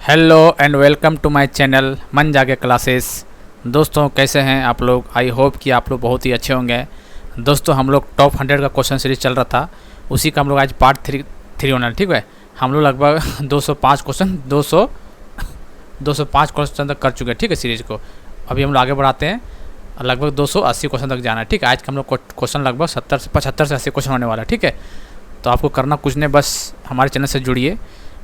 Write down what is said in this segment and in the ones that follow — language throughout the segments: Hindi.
Hello and welcome to my channel Man Jaage classes. दोस्तों कैसे हैं आप लोग? आई होप कि आप लोग बहुत ही अच्छे होंगे। दोस्तों हम लोग टॉप 100 का क्वेश्चन सीरीज चल रहा था, उसी का हम लोग आज पार्ट थ्री होना है। ठीक है, हम लोग लगभग 205 क्वेश्चन तक कर चुके हैं। ठीक है, सीरीज़ को अभी हम लोग आगे बढ़ाते हैं, लगभग 280 क्वेश्चन तक जाना है। ठीक है, आज का हम लोग क्वेश्चन लगभग 75 से 80 क्वेश्चन होने वाला है। ठीक है, तो आपको करना कुछ नहीं, बस हमारे चैनल से जुड़िए।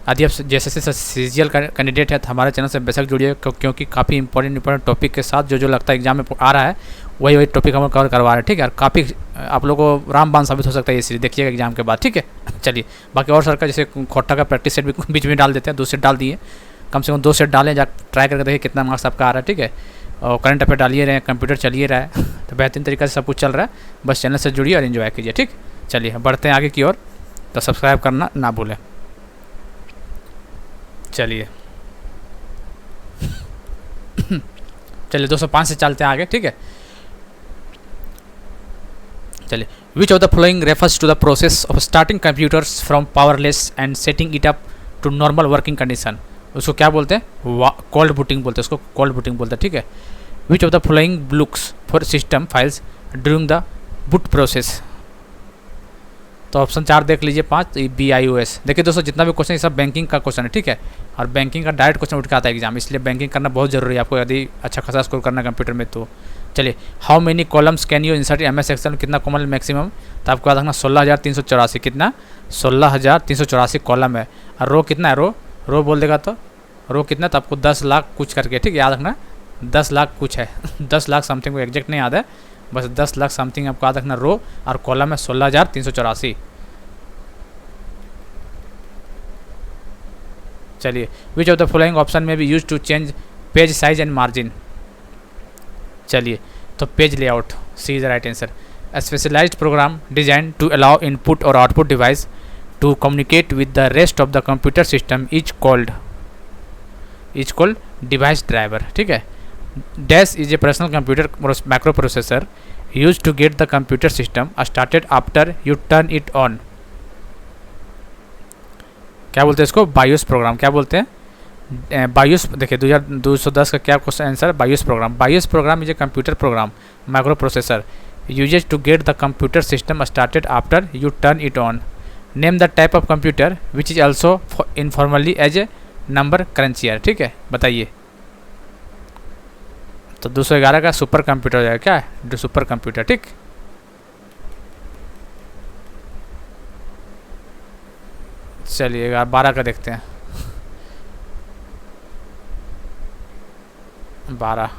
यदि आप जैसे सीजीएल कैंडिडेट है तो हमारे चैनल से बेशक जुड़िए, क्योंकि काफ़ी इंपॉर्टेंट टॉपिक के साथ जो लगता है एग्जाम में आ रहा है वही टॉपिक हम कवर करवा रहे हैं। ठीक है, और काफ़ी आप लोगों को रामबाण साबित हो सकता है ये सीरीज, देखिएगा एग्जाम के बाद। ठीक है, चलिए बाकी और सर का जैसे खोटा का प्रैक्टिस सेट भी बीच में डाल देते हैं, 2 सेट डाल दिए, कम से कम 2 सेट डालें, जा ट्राई करके देखिए कितना मार्क्स आपका आ रहा है। ठीक है, और करंट अफेयर डालिए रहे, कंप्यूटर चलिए रहा है, तो बेहतरीन तरीके से सब कुछ चल रहा है। बस चैनल से जुड़िए और इन्जॉय कीजिए। ठीक, चलिए बढ़ते हैं आगे की ओर, तो सब्सक्राइब करना ना भूलें। चलिए 205 से चलते हैं आगे। ठीक है, चलिए which of the following refers to the process of starting computers from powerless and setting it up to normal working condition. उसको क्या बोलते हैं? कोल्ड बूटिंग बोलते हैं, उसको कोल्ड बूटिंग बोलते हैं। ठीक है, which of the following looks for system files during the boot process. तो ऑप्शन 4 देख लीजिए, 5 BIOS। देखिए दोस्तों, जितना भी क्वेश्चन ये सब बैंकिंग का क्वेश्चन है। ठीक है, और बैंकिंग का डायरेक्ट क्वेश्चन उठ के आता है एग्जाम, इसलिए बैंकिंग करना बहुत जरूरी है आपको, यदि अच्छा खासा स्कोर करना है कंप्यूटर में। तो चलिए, how many columns can you insert MS Excel, कितना कॉलम मैक्सिमम? तो आपको याद रखना 16,384। कितना? 16,384 कॉलम है। और रो कितना है? रो बोल देगा तो रो कितना, तो आपको 10 लाख कुछ करके, ठीक है, याद रखना 10 लाख कुछ है 10 लाख समथिंग, को एग्जैक्ट नहीं याद है, बस 10 लाख समथिंग आपको याद रखना। रो और कॉलम है 16,384। चलिए, which of the following option में भी use to change page size and margin. चलिए, तो page layout, C is the right answer. A specialized program designed to allow input or output device to communicate with the rest of the computer system is called device driver। ठीक है, dash is a personal computer microprocessor used to get the computer system started after you turn it on। क्या बोलते हैं इसको? BIOS program. क्या बोलते हैं? बायोस। देखिए 2210 का क्या question answer? BIOS program. BIOS program is a computer program micro processor uses to get the computer system started after you turn it on. Name the type of computer which is also informally as a number cruncher. ठीक है, बताइए। तो 211 का सुपर कंप्यूटर हो जाएगा। क्या है? Super computer. ठीक, चलिए 12 का देखते हैं। 12,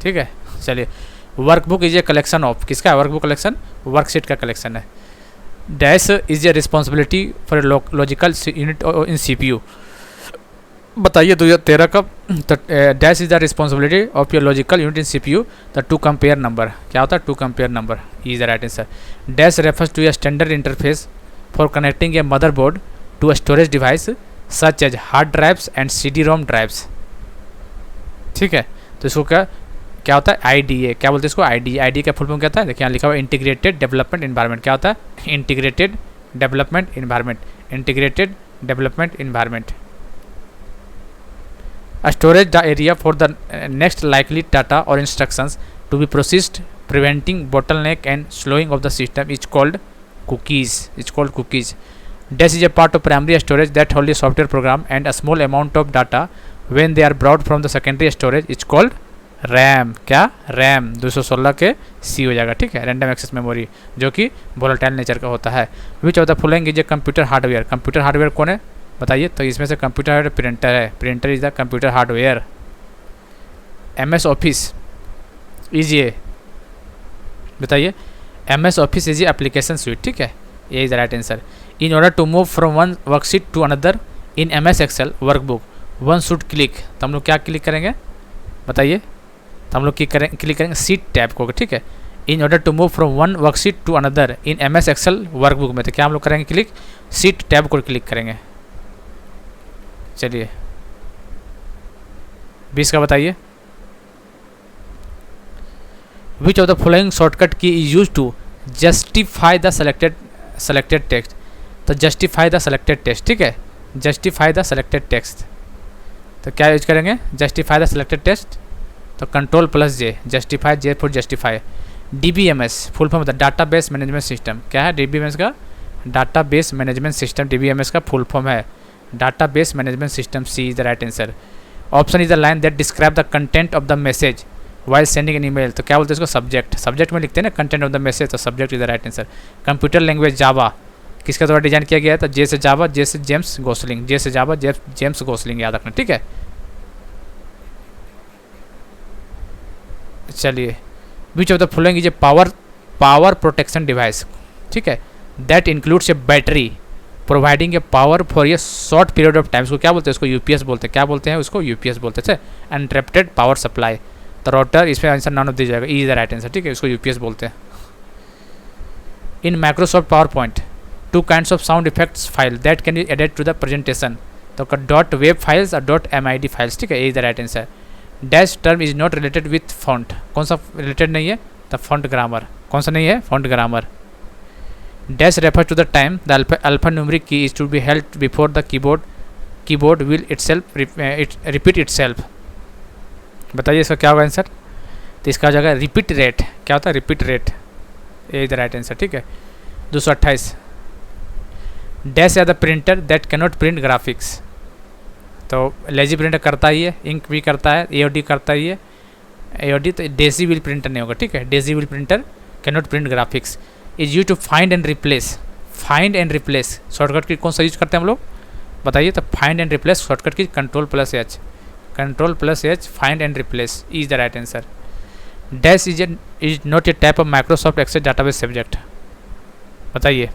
ठीक है, चलिए। Workbook is a collection of, किसका है वर्कबुक कलेक्शन? वर्कशीट का कलेक्शन है। Dash is a responsibility for a logical unit in CPU। बताइए 2013 का। Dash is the responsibility of your logical unit in CPU the to compare number. क्या होता है? To compare number is the right answer. Dash refers to a standard interface for connecting a motherboard to a storage device such as hard drives and CD-ROM drives। ठीक है, तो इसको क्या होता है? IDA। क्या बोलते हैं इसको? IDA का फुल फॉर्म क्या होता है? देखिए यहाँ लिखा हुआ इंटीग्रेटेड डेवलपमेंट इन्वायरमेंट। क्या होता है? Integrated development environment. Integrated development environment. Storage the area for the next likely data और instructions to be processed preventing bottleneck and slowing of the system is called cookies। Dash is a part of primary storage that holds a software program and a small amount of data when they are brought from the secondary storage is called RAM। क्या? RAM 216 के C हो जाएगा। ठीक है, रैंडम एक्सेस मेमोरी, जो कि वोलेटाइल नेचर का होता है। Which of the following is a computer hardware. Computer hardware कौन है? बताइए। तो इसमें से कंप्यूटर हार्डवेयर प्रिंटर है। Printer is the computer hardware. MS Office is a, बताइए। MS Office is application suite. ठीक है, ये is the right answer. In order to move from one worksheet to another in MS Excel workbook one should click. तो हम लोग क्या क्लिक करेंगे? बताइए। तो हम लोग क्लिक करेंगे सीट टैब को। ठीक है, in order to move from one worksheet to another in MS Excel workbook में, तो क्या हम लोग करेंगे? क्लिक सीट टैब को क्लिक करेंगे। चलिए 20 का बताइए। Which of the following shortcut key is use to justify the selected text. तो जस्टिफाई द सेलेक्टेड टेक्स्ट। ठीक है, जस्टिफाई द सेलेक्टेड टेक्स्ट। तो क्या यूज करेंगे, जस्टिफाई द सिलेक्टेड टेस्ट, तो control plus J, justify J for justify. DBMS full form होता है डाटा बेस मैनेजमेंट सिस्टम। क्या है DBMS का, data base management system, DBMS का फुल फॉर्म है data base management system. C is the right answer. Option is the line that describe the content of the message while sending an email, तो क्या बोलते हैं इसको, सब्जेक्ट। सब्जेक्ट में लिखते हैं ना कंटेंट ऑफ द मैसेज, तो subject is the right answer. Computer language जावा किसके द्वारा डिजाइन किया गया है, तो जे से जावा, जे से जेम्स गोसलिंग, जे से जावा, जेम्स गोसलिंग, याद रखना, ठीक है। चलिए, which of the following is A power protection device, ठीक है, that includes A battery providing A power for a short period of time, उसको क्या बोलते हैं, उसको यूपीएस बोलते हैं। क्या बोलते हैं उसको, यूपीएस बोलते हैं, अनइंटरप्टेड पावर सप्लाई। तो रोटर, इसमें आंसर नॉन ऑफ दिया जाएगा, E is the right answer, ठीक है, उसको यूपीएस बोलते हैं। In Microsoft PowerPoint two kinds of sound effects file that can be added to the presentation, तो डॉट वेब फाइल्स और डॉट MID फाइल्स, ठीक है, A is the right answer. Dash term is not related with font, कौन सा रिलेटेड नहीं है, द फॉन्ट ग्रामर, कौन सा नहीं है, font grammar. Dash refer to the time the alphanumeric key is to be held before the keyboard will itself repeat itself, बताइए इसका क्या होगा आंसर, तो इसका हो जाएगा रिपीट रेट। क्या होता है, repeat rate, A is the right answer, ठीक है। 228 डैश या the printer that cannot print graphics, तो लेजी प्रिंटर करता ही है, इंक भी करता है, AOD करता ही है, AOD, तो डेजी व्हील प्रिंटर नहीं होगा, ठीक है, daisy wheel printer cannot print graphics. Is you to find and replace shortcut key कौन सा यूज करते हैं हम लोग, बताइए, तो find and replace shortcut key control plus H, find and replace is the right answer. Dash is not a type of Microsoft Access database subject, बताइए।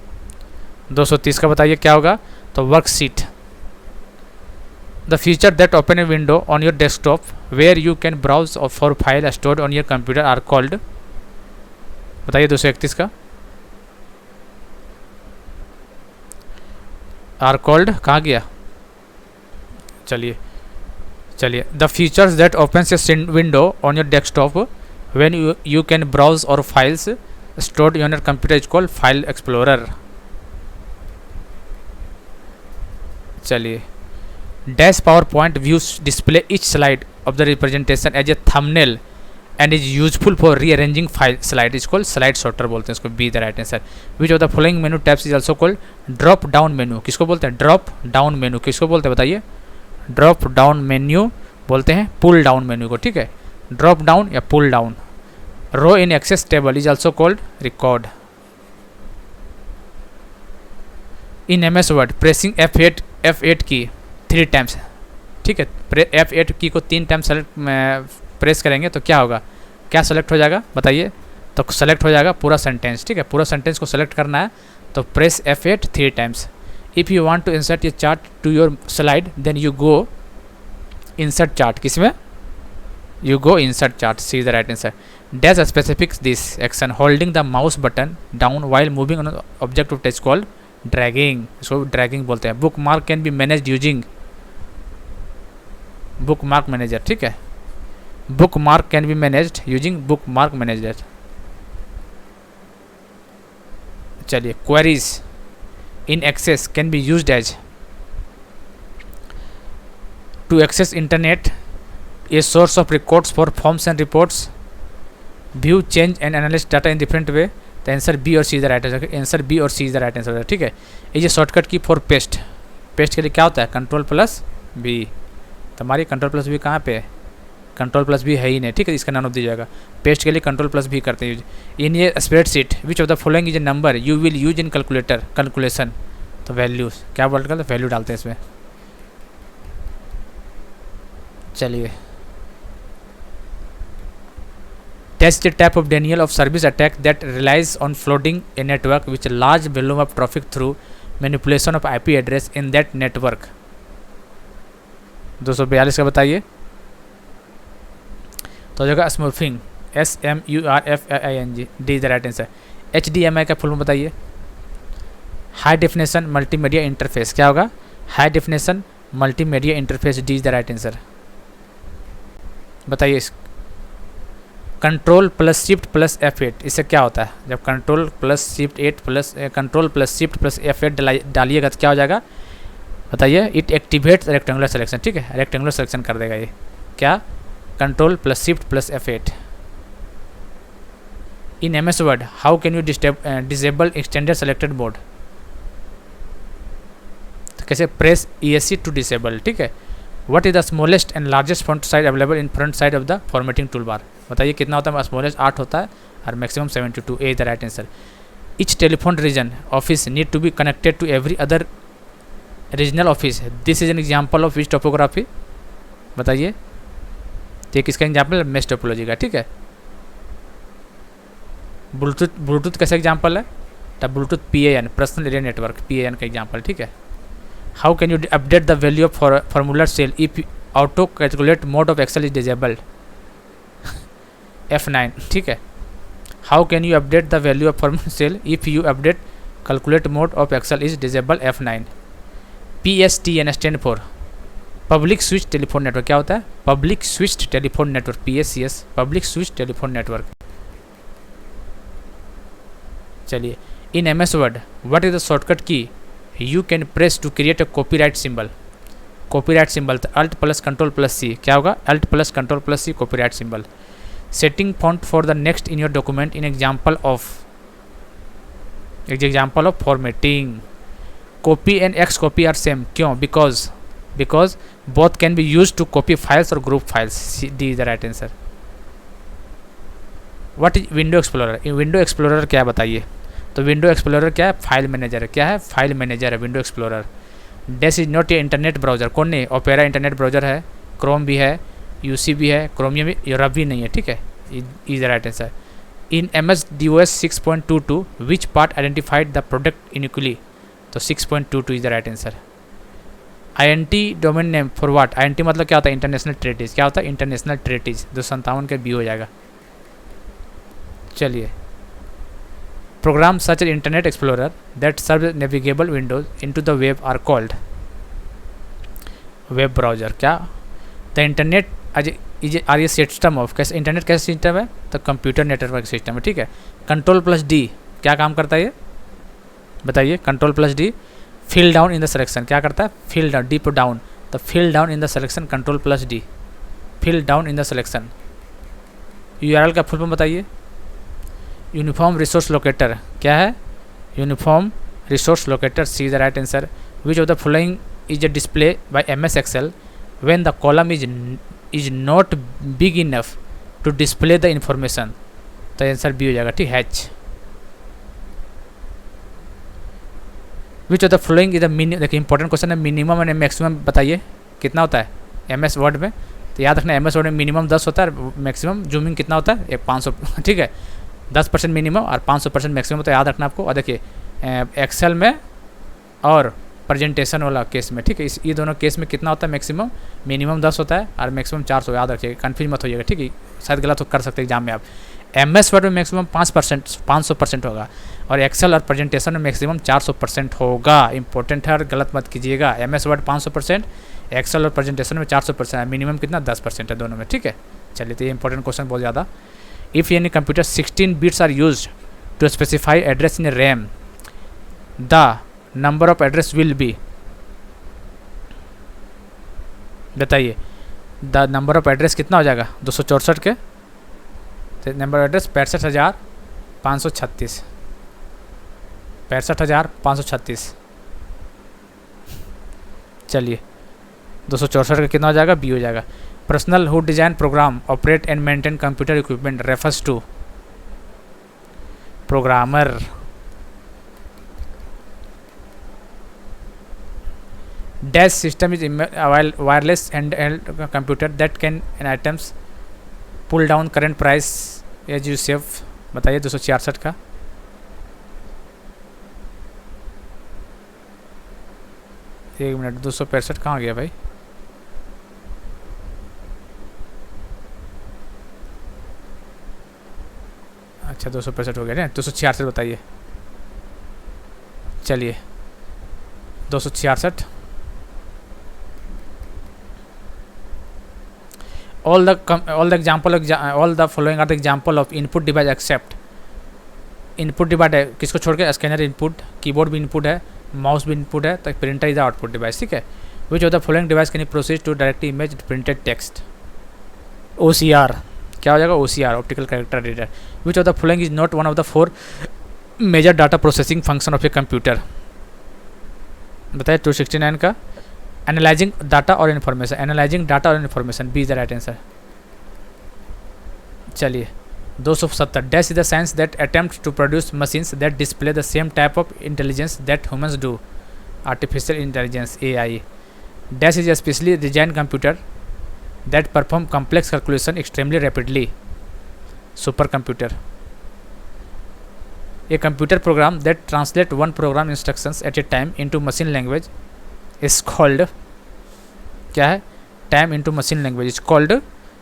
230 का बताइए क्या होगा, तो worksheet. The feature that open a window on your desktop where you can browse for file stored on your computer are called, बताइए। 231 का आर कॉल्ड कहाँ गया, चलिए, the features that opens A window on your desktop when you can browse और files stored on your computer is called file explorer। चलिए, dash PowerPoint views display each slide of the representation as a thumbnail and is useful for rearranging file slide is called slide sorter बोलते हैं इसको, be the right answer. which of the following menu tabs is also called drop down menu, किसको बोलते हैं, ड्रॉप डाउन मेनू, किसको बोलते हैं बताइए, ड्रॉप डाउन मेन्यू बोलते हैं पुल डाउन मेन्यू को, ठीक है, ड्रॉप डाउन या pull down. Row in Access table is also called record. In MS Word pressing F8 key 3 times, ठीक है, F8 की को 3 टाइम प्रेस करेंगे तो क्या होगा, क्या सेलेक्ट हो जाएगा बताइए, तो सेलेक्ट हो जाएगा पूरा सेंटेंस, ठीक है, पूरा सेंटेंस को सेलेक्ट करना है तो press F8 3 times. If you want to insert ये chart to your slide then you go insert chart, किसमें, you go insert chart, see the right answer। dash specifics this action holding the mouse button down while moving on an object of touch called dragging, इसको dragging बोलते हैं। bookmark can be managed using bookmark manager, ठीक है, bookmark can be managed using bookmark manager। चलिए, queries in access can be used as to access internet, a source of records for forms and reports, view, change and analyze data in different way, तो आंसर बी और C is the right answer, answer B और C is the right answer, ठीक है। ये शॉर्टकट की फॉर पेस्ट के लिए क्या होता है, कंट्रोल प्लस बी, तो हमारी कंट्रोल प्लस बी कहाँ पे है, कंट्रोल प्लस बी है ही नहीं, ठीक है, इसका नाम दिया जाएगा। पेस्ट के लिए कंट्रोल प्लस बी करते हैं यूज। इन ये spreadsheet which of the following is A number you will use in calculation, तो वैल्यूज क्या बोलते हैं, वैल्यू डालते हैं इसमें। चलिए, Test the type of denial of service attack that relies on flooding a network with a large volume of traffic through manipulation of IP address in that network। 242 का बताइए, तो हो जाएगा smoothing, SMURFING, D is the right answer. HDMI का फुल फॉर्म बताइए, हाई डेफिनेशन मल्टीमीडिया इंटरफेस, क्या होगा, high definition multimedia interface, D is the right answer. बताइए, control plus shift plus F8, इससे क्या होता है, जब control plus shift plus F8 डालिएगा तो क्या हो जाएगा, बताइए, इट एक्टिवेट्स रेक्टेंगुलर सिलेक्शन, ठीक है, रेक्टेंगुलर सिलेक्शन कर देगा ये, क्या, control plus shift plus F8। In MS word how can you disable extended selected mode, तो कैसे, प्रेस ESC टू डिसेबल, ठीक है। What is the smallest and largest font size available in front side of the formatting tool bar, बताइए कितना होता है, स्मॉलेस्ट 8 होता है और maximum 72, A is the right answer. Each telephone region office need to be connected to every other regional office. This is an example of which topography, बताइए, तो ये किसका एग्जाम्पल है, मेश टोपोलॉजी का, ठीक है। ब्लूटूथ कैसा एग्जाम्पल है, तब Bluetooth PAN, personal area network, PAN का एग्जाम्पल, ठीक है। How can you update the value of formula cell if auto calculate mode of Excel is disabled, F9, ठीक है। How can you update the value of formula cell if you update calculate mode of Excel is disable, F9। PSTN stand for public switch telephone network, क्या होता है, public switch telephone network, PSCS, public switch telephone network. चलिए, in MS Word what is the shortcut key you can press to create a copyright symbol, copyright symbol, तो alt plus control plus C, क्या होगा, alt plus control plus C, copyright symbol. Setting font for the next in your document in example of formatting, copy and xcopy are same, क्यों, because both can be use to copy files और group files, D is the right answer. What is window explorer, window explorer क्या है बताइए, तो विंडो एक्सप्लोरर क्या है, फाइल मैनेजर है, क्या है, फाइल मैनेजर है window explorer. Dash is not A internet browser, कौन नहीं, ओपेरा इंटरनेट ब्राउजर है, क्रोम भी है, UC भी है, क्रोमियम भी, यूरोप भी नहीं है, ठीक है, is the right answer. In MS DOS 6.22 which part identified the product uniquely, तो 6.22 is the right answer. INT domain name for what, INT मतलब क्या होता है, इंटरनेशनल ट्रेडिज, क्या होता है, इंटरनेशनल ट्रेडिज, 257 के B हो जाएगा। चलिए, program such an Internet Explorer that serve navigable windows into the web are called, web browser, क्या, the internet is are a system of, कैसे इंटरनेट कैसे सिस्टम है, तो कंप्यूटर नेटवर्क सिस्टम है, ठीक है। कंट्रोल प्लस D क्या काम करता है ये, बताइए, control plus D fill down in the selection, क्या करता है, फिल डाउन, डी पर डाउन, तो fill down in the selection, control plus D, fill down in the selection. URL का फुल फॉर्म बताइए, यूनिफॉर्म रिसोर्स लोकेटर, क्या है, uniform resource locator, C is the right answer. Which of the following is a display by MS Excel when the column is not big enough to display the information, तो आंसर B हो जाएगा, ठीक है, H। Which of the following is the minimum, देखिए इंपॉर्टेंट क्वेश्चन है, मिनिमम एंड मैक्सिमम बताइए कितना होता है MS वर्ड में, तो याद रखना MS वर्ड में मिनिमम 10 होता है और मैक्सिमम जूमिंग कितना होता है, 500, ठीक है, 10% मिनिमम और 500% मैक्सिमम, तो याद रखना आपको। और देखिए एक्सेल में और प्रेजेंटेशन वाला केस में, ठीक है, ये दोनों केस में कितना होता है, मैक्सिमम, मिनिमम 10 होता है और मैक्सिमम 400, याद रखिएगा, कन्फ्यूज मत होइएगा, ठीक है, शायद गलत कर सकते हैं एग्जाम में आप। MS वर्ड में मैक्सिमम 500% होगा और एक्सेल और प्रेजेंटेशन में मैक्सिमम 400% होगा, इंपॉर्टेंट है और गलत मत कीजिएगा। MS वर्ड 500%, एक्सेल और प्रेजेंटेशन में 400% है, मिनिमम कितना 10% है दोनों में, ठीक है। चलिए, तो ये इंपॉर्टेंट क्वेश्चन बहुत ज़्यादा। If any computer 16 bits are use to specify address in RAM, the number of address will be, बताइए, द नंबर ऑफ एड्रेस कितना हो जाएगा, 264 के, तो नंबर ऑफ एड्रेस 65,536, 65,536। चलिए, 264 का कितना हो जाएगा, B हो जाएगा। Personnel who design program operate and maintain computer equipment refers to, programmer. Dash system is wireless handheld computer that can in items pull down current price as you save, बताइए, 266 का। एक मिनट, 265 कहाँ गया भाई, अच्छा 265 हो गया ना, 266 बताइए। चलिए, 266, all the following are the example of input device except, input device है किसको छोड़ के, स्कैनर इनपुट, कीबोर्ड भी इनपुट है, माउस भी इनपुट है, तो printer is the output device, ठीक है। Which of the following device can you proceed to directly image printed text? OCR, क्या हो जाएगा? OCR, optical character reader. Which of the following is not one of the 4 major data processing function of a computer? बताइए 269 का। एनालाइजिंग डाटा और इन्फॉर्मेशन, एनालाइजिंग डाटा और information, B is the right answer. चलिए 270, dash is the science that attempt to produce machines that display the same type of intelligence that humans do? Artificial intelligence, AI। Dash is specially design computer that perform complex calculation extremely rapidly? Super computer. A computer program that translate one program instructions at a time into machine language is called, क्या है? Time into machine language is called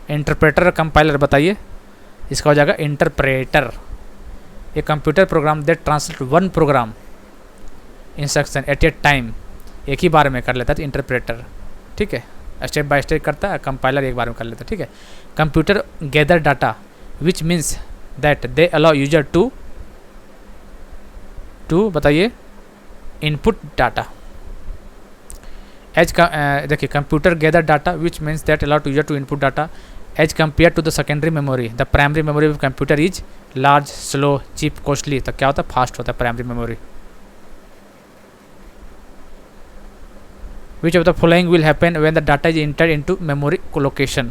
interpreter, compiler, बताइए इसका हो जाएगा interpreter. A computer program that translate one program instruction at a time, एक ही बार में कर लेता है तो इंटरप्रेटर, ठीक है। स्टेप बाय स्टेप करता है, कंपाइलर एक बार में कर लेता है, ठीक है। Computer gather data which means that they allow user to बताइए इनपुट डाटा। एज देखिए computer gather data which means that allow user to input data as compare to the secondary memory. The primary memory of computer is large, slow, cheap, costly. तो क्या होता है? फास्ट होता है primary memory. Which of the following will happen when the data is entered into memory location?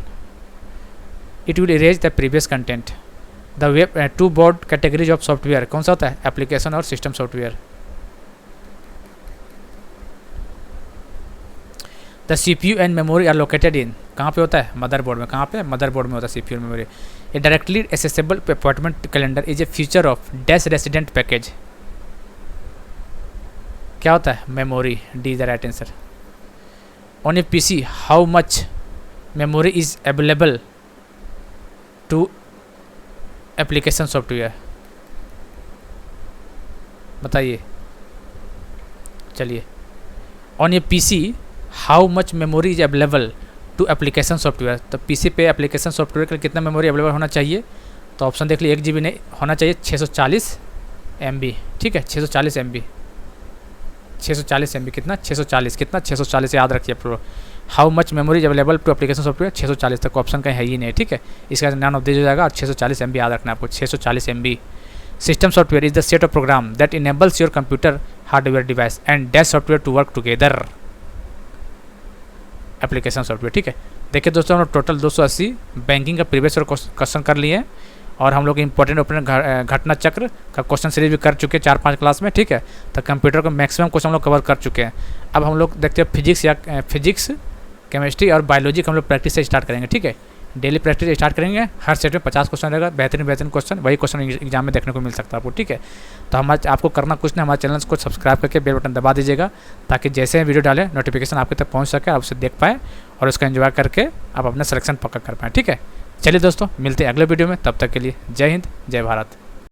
It will erase the previous content. The web two broad categories of software, कौन सा होता है? एप्लीकेशन और system software. The CPU and memory are located in, कहाँ पे होता है? मदरबोर्ड में। कहाँ पे? मदरबोर्ड में होता है CPU और memory. A directly accessible appointment calendar is a feature of dash resident package, क्या होता है? Memory, D is the right answer. On a PC, how much memory is available to application software? बताइए। चलिए on a PC, how much memory is available to application software? तो PC पे application software के लिए कितना मेमोरी अवेलेबल होना चाहिए? तो ऑप्शन देख लीजिए, 1 GB नहीं होना चाहिए, 640 MB, ठीक है। 640 MB, 640 MB कितना? 640, कितना? 640 याद रखिए प्रो। How much memory available to application software? 640 तक ऑप्शन कहीं है ही नहीं, ठीक है। इसका नाम ऑफ दिस हो जाएगा और 640 MB याद रखना आपको, 640 MB। System software is the set of program that enables your computer hardware device and dash software to work together. Application software, ठीक है। देखिए दोस्तों, हम लोग टोटल 280 बैंकिंग का प्रीवियस क्वेश्चन कर लिए हैं और हम लोग इंपॉर्टेंट घटना चक्र का क्वेश्चन सीरीज भी कर चुके हैं 4-5 क्लास में, ठीक है। तो कंप्यूटर का मैक्सिमम क्वेश्चन हम लोग कवर कर चुके हैं। अब हम लोग देखते हैं फिजिक्स, केमिस्ट्री और बायोलॉजी का हम लोग प्रैक्टिस से स्टार्ट करेंगे, ठीक है। डेली प्रैक्टिस स्टार्ट करेंगे। हर सेट में 50 क्वेश्चन रहेगा, बेहतरीन क्वेश्चन, वही क्वेश्चन एग्जाम में देखने को मिल सकता है आपको, ठीक है। तो आपको करना कुछ नहीं, हमारे चैनल को सब्सक्राइब करके बेल बटन दबा दीजिएगा ताकि जैसे ही वीडियो डालें नोटिफिकेशन आपके तक पहुँच सके, आप उसे देख पाएँ और उसका एंजॉय करके आप अपना सिलेक्शन पक्का कर पाएँ, ठीक है। चलिए दोस्तों, मिलते हैं अगले वीडियो में, तब तक के लिए जय हिंद, जय भारत।